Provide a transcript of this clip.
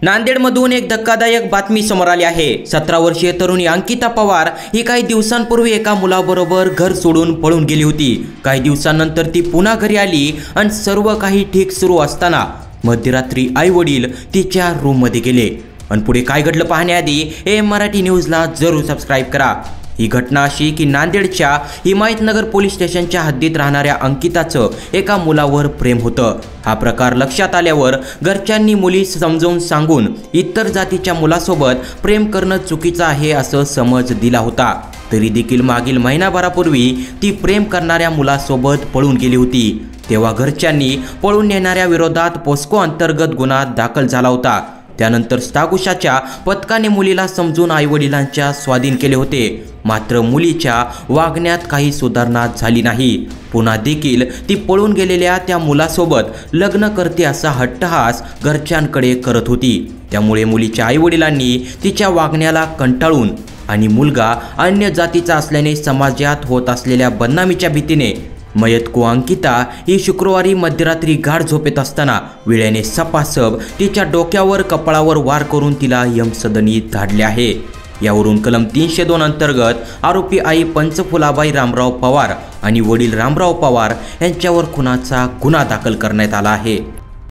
नांदेडमधून एक धक्कादायक बातमी समोर आली आहे। 17 वर्षीय तरुणी अंकिता पवार ही काही दिवसांपूर्वी एका मुलाबरोबर घर सोडून पळून गेली होती। काही दिवसांनंतर ती पुन्हा घरी आली आणि सर्व काही ठीक सुरू असताना मध्यरात्री आई वडील तिच्या रूममध्ये गेले आणि पुढे काय घडलं पाहण्याआधी AM मराठी न्यूजला जरूर सबस्क्राइब करा। ही घटना अशी की नांदेडच्या हिमायतनगर पोलीस स्टेशनच्या हद्दीत राहणाऱ्या अंकिताचं एका मुलावर प्रेम होतं। हा प्रकार लक्षात आल्यावर घरच्यांनी मुलीस समजावून सांगून इतर जातीच्या मुलासोबत प्रेम करणं चुकीचं आहे असं समज दिला होता। तरी देखील मागील महिनाभरापूर्वी ती प्रेम करणाऱ्या मुलासोबत पळून गेली होती। तेव्हा घरच्यांनी पळून नेणाऱ्या विरोधात पोस्को अंतर्गत गुन्हा दाखल झाला होता। त्यानंतर स्टाकुशाच्या पथकाने मुलीला समजून आईवडिलांच्या स्वाधीन केले होते। मात्र मुलीच्या वागण्यात काही सुधारणा झाली नाही। पुन्हा देखील ती पळून गेलेल्या त्या मुलासोबत लग्न करते असा हट्टहास घरच्यांकडे करत होती। त्यामुळे मुलीच्या आईवडिलांनी तिच्या वागण्याला कंटाळून आणि मुलगा अन्य जातीचा असल्याने समाजात होत असलेल्या बदनामीच्या भीतीने मयतको अंकिता ही शुक्रवारी मध्यरात्री गाढ झोपेत असताना विळ्याने सपासप तिच्या डोक्यावर कपाळावर वार करून तिला यमसदनी धाडले आहे। यावरून कलम 302 अंतर्गत आरोपी आई पंचफुलाबाई रामराव पवार आणि वडील रामराव पवार यांच्यावर खुनाचा गुन्हा दाखल करण्यात आला आहे।